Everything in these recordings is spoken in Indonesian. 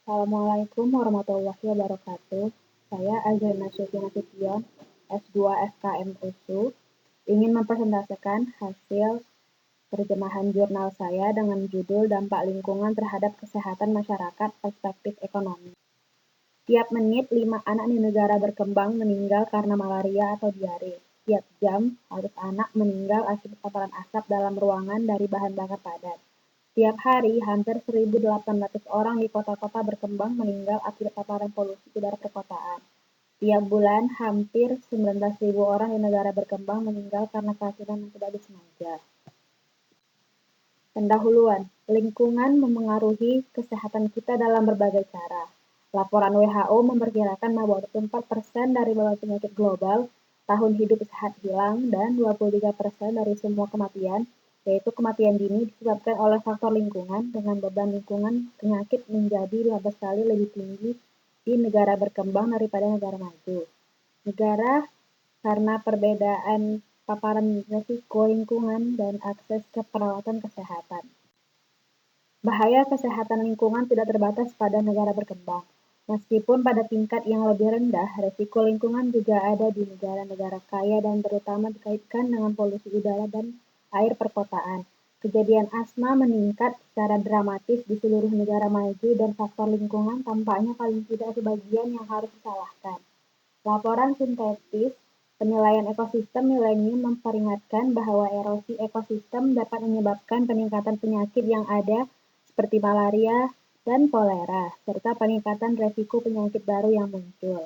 Assalamualaikum warahmatullahi wabarakatuh. Saya Azrina Syufi Nasution, S2 FKM USU, ingin mempresentasikan hasil terjemahan jurnal saya dengan judul Dampak Lingkungan Terhadap Kesehatan Masyarakat Perspektif Ekonomi. Tiap menit 5 anak di negara berkembang meninggal karena malaria atau diare. Tiap jam 100 anak meninggal akibat paparan asap dalam ruangan dari bahan bakar padat. Tiap hari, hampir 1.800 orang di kota-kota berkembang meninggal akibat paparan polusi udara perkotaan. Tiap bulan, hampir 19.000 orang di negara berkembang meninggal karena keracunan yang tidak disengaja. Pendahuluan, lingkungan memengaruhi kesehatan kita dalam berbagai cara. Laporan WHO memperkirakan bahwa 24% dari beban penyakit global, tahun hidup sehat hilang, dan 23% dari semua kematian, yaitu kematian dini disebabkan oleh faktor lingkungan, dengan beban lingkungan penyakit menjadi 15 kali lebih tinggi di negara berkembang daripada negara maju. Negara karena perbedaan paparan risiko lingkungan dan akses ke perawatan kesehatan. Bahaya kesehatan lingkungan tidak terbatas pada negara berkembang. Meskipun pada tingkat yang lebih rendah, risiko lingkungan juga ada di negara-negara kaya dan terutama dikaitkan dengan polusi udara dan air perkotaan. Kejadian asma meningkat secara dramatis di seluruh negara maju dan faktor lingkungan tampaknya paling tidak sebagian yang harus disalahkan. Laporan sintetis penilaian ekosistem milenium memperingatkan bahwa erosi ekosistem dapat menyebabkan peningkatan penyakit yang ada seperti malaria dan kolera, serta peningkatan risiko penyakit baru yang muncul.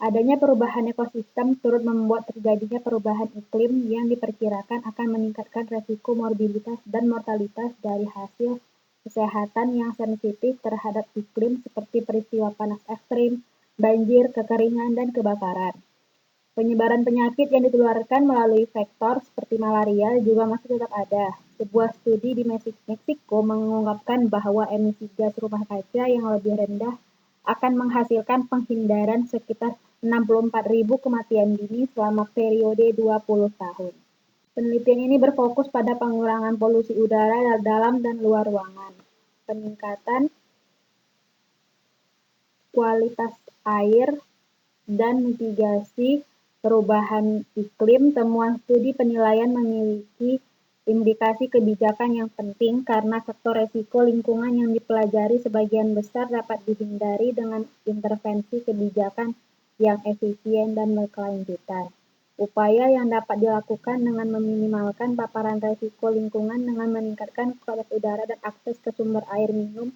Adanya perubahan ekosistem turut membuat terjadinya perubahan iklim yang diperkirakan akan meningkatkan risiko morbiditas dan mortalitas dari hasil kesehatan yang sensitif terhadap iklim seperti peristiwa panas ekstrim, banjir, kekeringan, dan kebakaran. Penyebaran penyakit yang ditularkan melalui vektor seperti malaria juga masih tetap ada. Sebuah studi di Meksiko mengungkapkan bahwa emisi gas rumah kaca yang lebih rendah akan menghasilkan penghindaran sekitar 64.000 kematian dini selama periode 20 tahun. Penelitian ini berfokus pada pengurangan polusi udara dalam dan luar ruangan, peningkatan kualitas air, dan mitigasi perubahan iklim. Temuan studi penilaian memiliki indikasi kebijakan yang penting karena faktor resiko lingkungan yang dipelajari sebagian besar dapat dihindari dengan intervensi kebijakan yang efisien dan berkelanjutan. Upaya yang dapat dilakukan dengan meminimalkan paparan resiko lingkungan dengan meningkatkan kualitas udara dan akses ke sumber air minum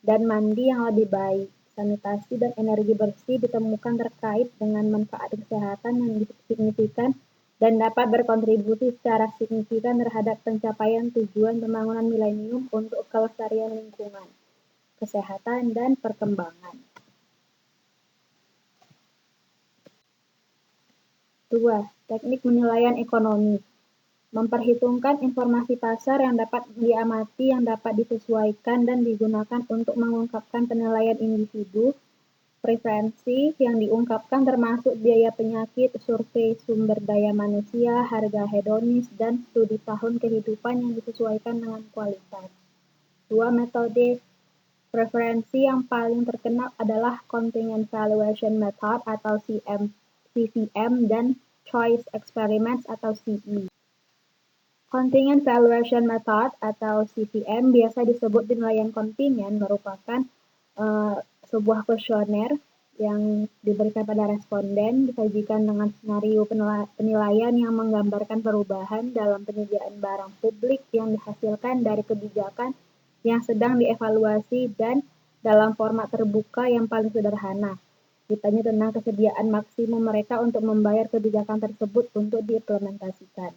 dan mandi yang lebih baik, sanitasi dan energi bersih ditemukan terkait dengan manfaat kesehatan yang signifikan dan dapat berkontribusi secara signifikan terhadap pencapaian tujuan pembangunan milenium untuk kelestarian lingkungan, kesehatan, dan perkembangan. 2. Teknik penilaian ekonomi. Memperhitungkan informasi pasar yang dapat diamati yang dapat disesuaikan dan digunakan untuk mengungkapkan penilaian individu. Preferensi yang diungkapkan termasuk biaya penyakit, survei sumber daya manusia, harga hedonis, dan studi tahun kehidupan yang disesuaikan dengan kualitas. 2 metode preferensi yang paling terkenal adalah Contingent Valuation Method atau CVM dan Choice Experiments atau CE. Contingent Valuation Method atau CVM biasa disebut penilaian kontingen merupakan sebuah kuesioner yang diberikan pada responden disajikan dengan skenario penilaian yang menggambarkan perubahan dalam penyediaan barang publik yang dihasilkan dari kebijakan yang sedang dievaluasi dan dalam format terbuka yang paling sederhana. Ditanya tentang kesediaan maksimum mereka untuk membayar kebijakan tersebut untuk diimplementasikan.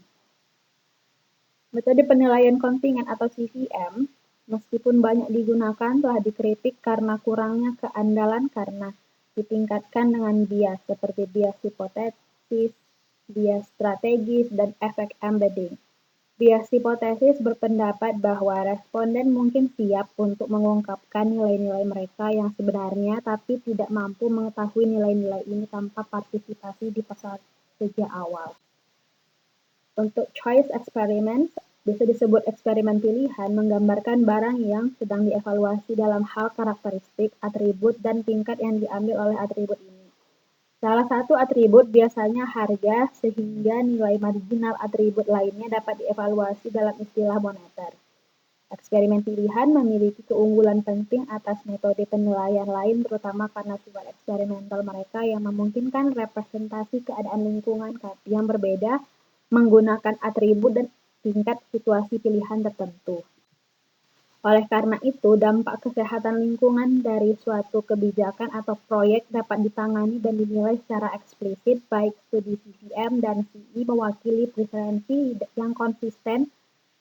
Metode penilaian kontingen atau CVM, meskipun banyak digunakan, telah dikritik karena kurangnya keandalan karena ditingkatkan dengan bias seperti bias hipotesis, bias strategis, dan efek embedding. Bias hipotesis berpendapat bahwa responden mungkin siap untuk mengungkapkan nilai-nilai mereka yang sebenarnya, tapi tidak mampu mengetahui nilai-nilai ini tanpa partisipasi di pasar sejak awal. Untuk choice experiments Bisa disebut eksperimen pilihan menggambarkan barang yang sedang dievaluasi dalam hal karakteristik, atribut, dan tingkat yang diambil oleh atribut ini. Salah satu atribut biasanya harga, sehingga nilai marginal atribut lainnya dapat dievaluasi dalam istilah moneter. Eksperimen pilihan memiliki keunggulan penting atas metode penilaian lain, terutama karena sifat eksperimental mereka yang memungkinkan representasi keadaan lingkungan yang berbeda menggunakan atribut dan tingkat situasi pilihan tertentu. Oleh karena itu, dampak kesehatan lingkungan dari suatu kebijakan atau proyek dapat ditangani dan dinilai secara eksplisit, baik studi CCM dan CI mewakili preferensi yang konsisten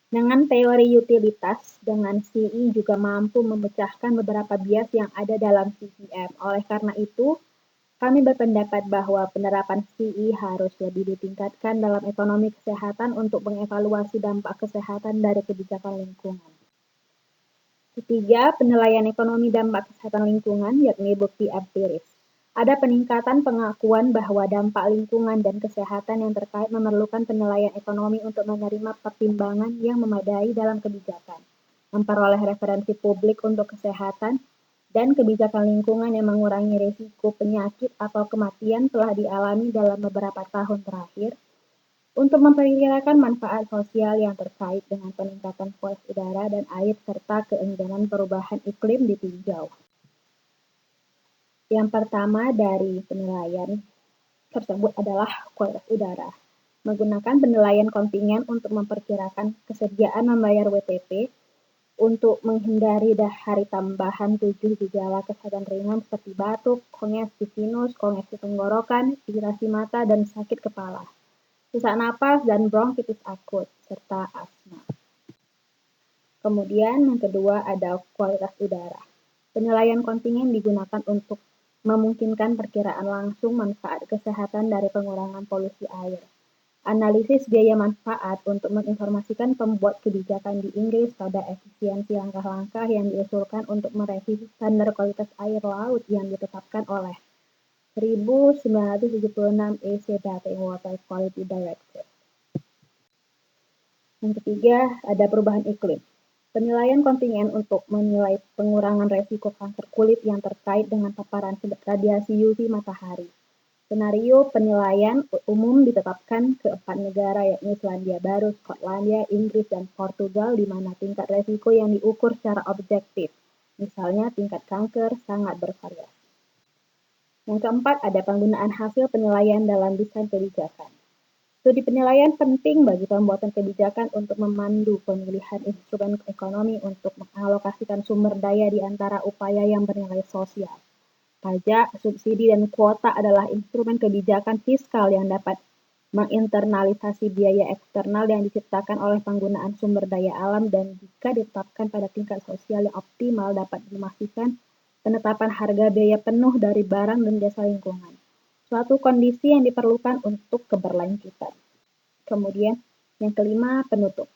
dengan teori utilitas. Dengan CI juga mampu memecahkan beberapa bias yang ada dalam CCM. Oleh karena itu, kami berpendapat bahwa penerapan CI harus lebih ditingkatkan dalam ekonomi kesehatan untuk mengevaluasi dampak kesehatan dari kebijakan lingkungan. Ketiga, penilaian ekonomi dampak kesehatan lingkungan, yakni bukti empiris. Ada peningkatan pengakuan bahwa dampak lingkungan dan kesehatan yang terkait memerlukan penilaian ekonomi untuk menerima pertimbangan yang memadai dalam kebijakan, memperoleh referensi publik untuk kesehatan, dan kebijakan lingkungan yang mengurangi risiko penyakit atau kematian telah dialami dalam beberapa tahun terakhir, untuk memperkirakan manfaat sosial yang terkait dengan peningkatan kualitas udara dan air serta keengganan perubahan iklim ditinjau. Yang pertama dari penilaian tersebut adalah kualitas udara. Menggunakan penilaian kontingen untuk memperkirakan kesediaan membayar WTP untuk menghindari hari tambahan 7 gejala kesehatan ringan seperti batuk, kongesti sinus, kongesti tenggorokan, iritasi mata, dan sakit kepala, sesak napas, dan bronkitis akut, serta asma. Kemudian yang kedua ada kualitas udara. Penilaian kontingen digunakan untuk memungkinkan perkiraan langsung manfaat kesehatan dari pengurangan polusi air. Analisis biaya manfaat untuk menginformasikan pembuat kebijakan di Inggris pada efisiensi langkah-langkah yang diusulkan untuk merevisi standar kualitas air laut yang ditetapkan oleh 1976 EC Drinking Water Quality Directive. Yang ketiga, ada perubahan iklim. Penilaian kontingen untuk menilai pengurangan resiko kanker kulit yang terkait dengan paparan radiasi UV matahari. Senario penilaian umum ditetapkan ke 4 negara, yakni Selandia Baru, Skotlandia, Inggris, dan Portugal, di mana tingkat resiko yang diukur secara objektif, misalnya tingkat kanker, sangat bervariasi. Yang keempat, ada penggunaan hasil penilaian dalam desain kebijakan. Studi penilaian penting bagi pembuatan kebijakan untuk memandu pemilihan instrumen ekonomi untuk mengalokasikan sumber daya di antara upaya yang bernilai sosial. Pajak, subsidi, dan kuota adalah instrumen kebijakan fiskal yang dapat menginternalisasi biaya eksternal yang diciptakan oleh penggunaan sumber daya alam, dan jika ditetapkan pada tingkat sosial yang optimal dapat memastikan penetapan harga biaya penuh dari barang dan jasa lingkungan, suatu kondisi yang diperlukan untuk keberlanjutan. Kemudian yang kelima, penutup.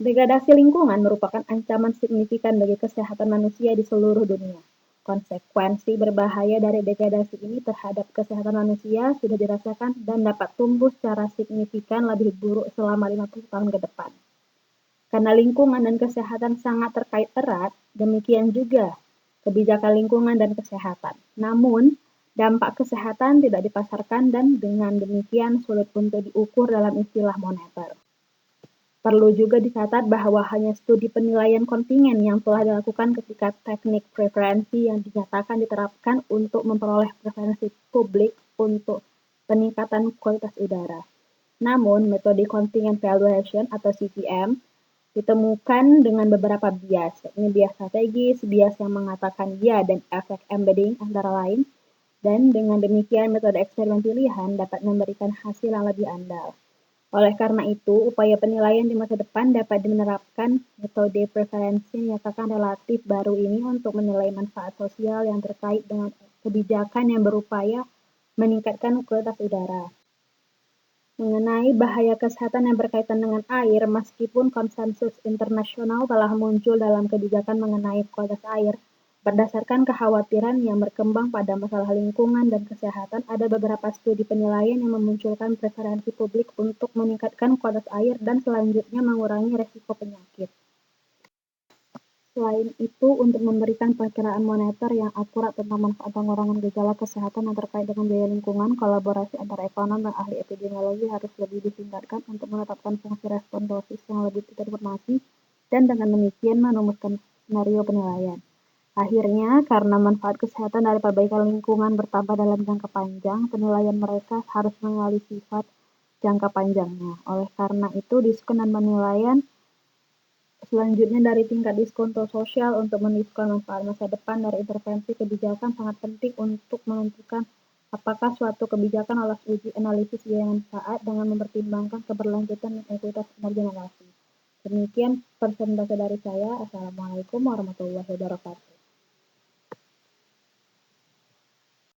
Degradasi lingkungan merupakan ancaman signifikan bagi kesehatan manusia di seluruh dunia. Konsekuensi berbahaya dari degradasi ini terhadap kesehatan manusia sudah dirasakan dan dapat tumbuh secara signifikan lebih buruk selama 50 tahun ke depan. Karena lingkungan dan kesehatan sangat terkait erat, demikian juga kebijakan lingkungan dan kesehatan. Namun, dampak kesehatan tidak dipasarkan dan dengan demikian sulit untuk diukur dalam istilah moneter. Perlu juga dicatat bahwa hanya studi penilaian kontingen yang telah dilakukan ketika teknik preferensi yang dinyatakan diterapkan untuk memperoleh preferensi publik untuk peningkatan kualitas udara. Namun, metode Contingent Valuation atau CVM ditemukan dengan beberapa bias, yakni bias strategis, bias yang mengatakan ya, dan efek embedding antara lain, dan dengan demikian metode eksperimen pilihan dapat memberikan hasil yang lebih andal. Oleh karena itu, upaya penilaian di masa depan dapat menerapkan metode preferensi yang dinyatakan relatif baru ini untuk menilai manfaat sosial yang terkait dengan kebijakan yang berupaya meningkatkan kualitas udara. Mengenai bahaya kesehatan yang berkaitan dengan air, meskipun konsensus internasional telah muncul dalam kebijakan mengenai kualitas air, Berdasarkan kekhawatiran yang berkembang pada masalah lingkungan dan kesehatan, ada beberapa studi penilaian yang memunculkan preferensi publik untuk meningkatkan kualitas air dan selanjutnya mengurangi resiko penyakit. Selain itu, untuk memberikan perkiraan moneter yang akurat tentang manfaat pengurangan gejala kesehatan yang terkait dengan biaya lingkungan, kolaborasi antara ekonom dan ahli epidemiologi harus lebih ditingkatkan untuk menetapkan fungsi respon dosis yang lebih terinformasi dan dengan demikian merumuskan skenario penilaian. Akhirnya, karena manfaat kesehatan dari perbaikan lingkungan bertambah dalam jangka panjang, penilaian mereka harus mengenali sifat jangka panjangnya. Oleh karena itu, diskon dan penilaian selanjutnya dari tingkat diskonto sosial untuk mendiskon manfaat masa depan dari intervensi kebijakan sangat penting untuk menentukan apakah suatu kebijakan lolos uji analisis biaya manfaat dengan mempertimbangkan keberlanjutan dan ekuitas antar generasi. Demikian presentasi dari saya. Assalamualaikum warahmatullahi wabarakatuh.